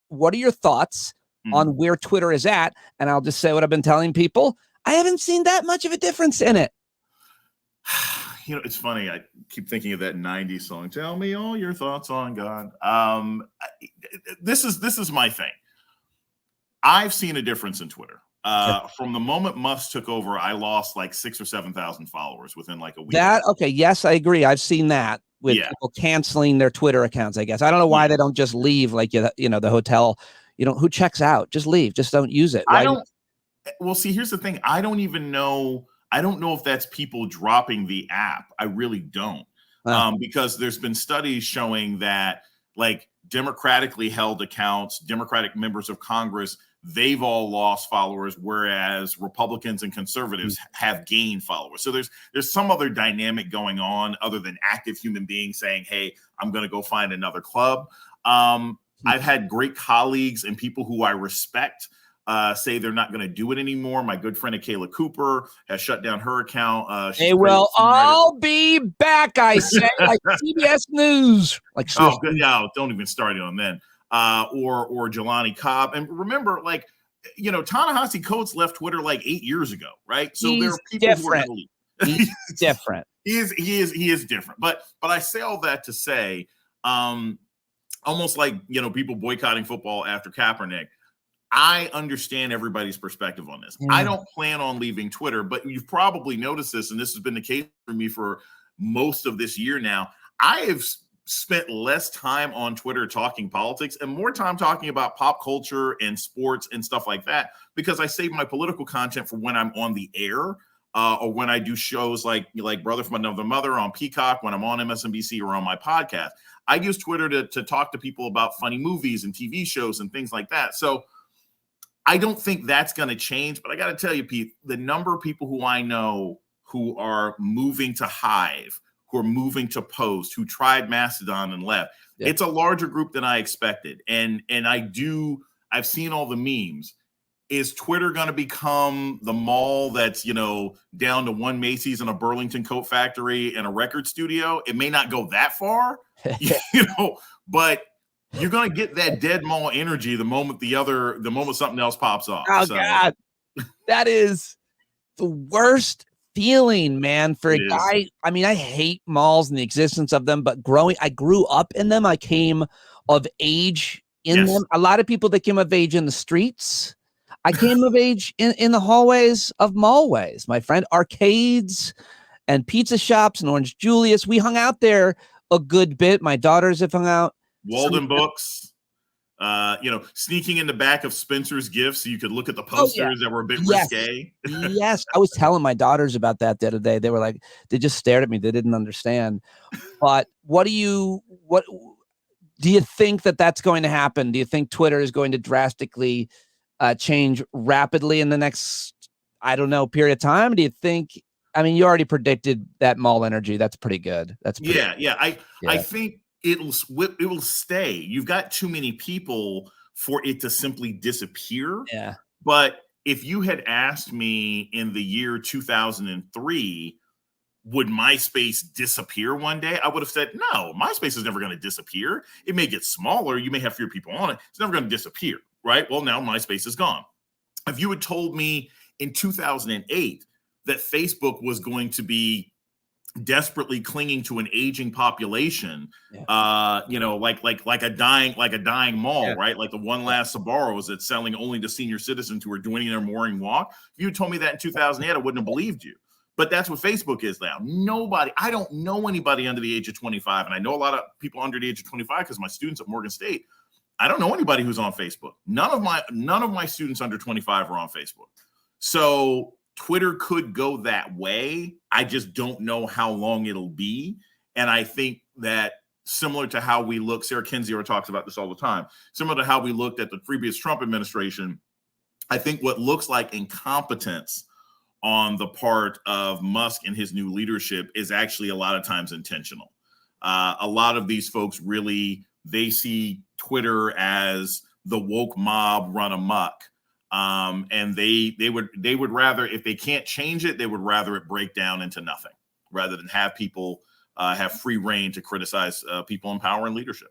what are your thoughts on where Twitter is at? And I'll just say what I've been telling people. I haven't seen that much of a difference in it. You know, it's funny. I keep thinking of that 90s song, Tell Me All Your Thoughts on God. This is my thing. I've seen a difference in Twitter. From the moment Musk took over, I lost like 6,000 or 7,000 followers within like a week. Okay, yes, I agree. I've seen that with people canceling their Twitter accounts, I guess. I don't know why they don't just leave, like, you know, the hotel, you know, who checks out? Just leave. Just don't use it. Well, see, here's the thing. I don't even know. I don't know if that's people dropping the app. I really don't. Because there's been studies showing that, like, democratically held accounts, Democratic members of Congress, they've all lost followers, whereas Republicans and conservatives have gained followers. So there's some other dynamic going on other than active human beings saying, hey, I'm going to go find another club. I've had great colleagues and people who I respect say they're not going to do it anymore. My good friend Akela Cooper has shut down her account. They will all be back, I say, like CBS News. Like, oh, good. Yeah, don't even start it on then. Or Jelani Cobb. And remember, like, you know, Ta-Nehisi Coates left Twitter like 8 years ago, right? So there are people who are going to leave. He's different. He is different. But I say all that to say, almost like, you know, people boycotting football after Kaepernick. I understand everybody's perspective on this. I don't plan on leaving Twitter, but you've probably noticed this, and this has been the case for me for most of this year now. I have spent less time on Twitter talking politics and more time talking about pop culture and sports and stuff like that, because I save my political content for when I'm on the air or when I do shows like Brother from Another Mother on Peacock, when I'm on MSNBC or on my podcast. I use Twitter to talk to people about funny movies and TV shows and things like that. So I don't think that's going to change, but I got to tell you, Pete, the number of people who I know who are moving to Hive, who are moving to Post, who tried Mastodon and left, it's a larger group than I expected. And I've seen all the memes. Is Twitter going to become the mall that's, you know, down to one Macy's and a Burlington coat factory and a record studio? It may not go that far, you know, but you're going to get that dead mall energy the moment something else pops off. Oh, God. That is the worst feeling, man, for a guy. I mean, I hate malls and the existence of them, but I grew up in them. I came of age in them. A lot of people that came of age in the streets. I came of age in the hallways of mallways. My friend, arcades and pizza shops and Orange Julius. We hung out there a good bit. My daughters have hung out. Walden Books, you know, sneaking in the back of Spencer's Gifts so you could look at the posters that were a bit risque. Yes, I was telling my daughters about that the other day. They were like, they just stared at me. They didn't understand. But what do you think that's going to happen? Do you think Twitter is going to drastically change rapidly in the next, I don't know, period of time? Do you think? I mean, you already predicted that mall energy. That's pretty good. That's pretty good. I think it will stay. You've got too many people for it to simply disappear. Yeah. But if you had asked me in the year 2003, would MySpace disappear one day? I would have said, no, MySpace is never going to disappear. It may get smaller. You may have fewer people on it. It's never going to disappear, right? Well, now MySpace is gone. If you had told me in 2008 that Facebook was going to be desperately clinging to an aging population, you know, like a dying mall, right? Like the One Last Sbarro's that's selling only to senior citizens who are doing their morning walk. If you told me that in 2008, I wouldn't have believed you. But that's what Facebook is now. I don't know anybody under the age of 25, and I know a lot of people under the age of 25 because my students at Morgan State. I don't know anybody who's on Facebook. None of my students under 25 are on Facebook. So Twitter could go that way. I just don't know how long it'll be. And I think that similar to how we look, Sarah Kendzior talks about this all the time, similar to how we looked at the previous Trump administration, I think what looks like incompetence on the part of Musk and his new leadership is actually a lot of times intentional. A lot of these folks really, they see Twitter as the woke mob run amok. And they would rather, if they can't change it, they would rather it break down into nothing rather than have people have free reign to criticize people in power and leadership.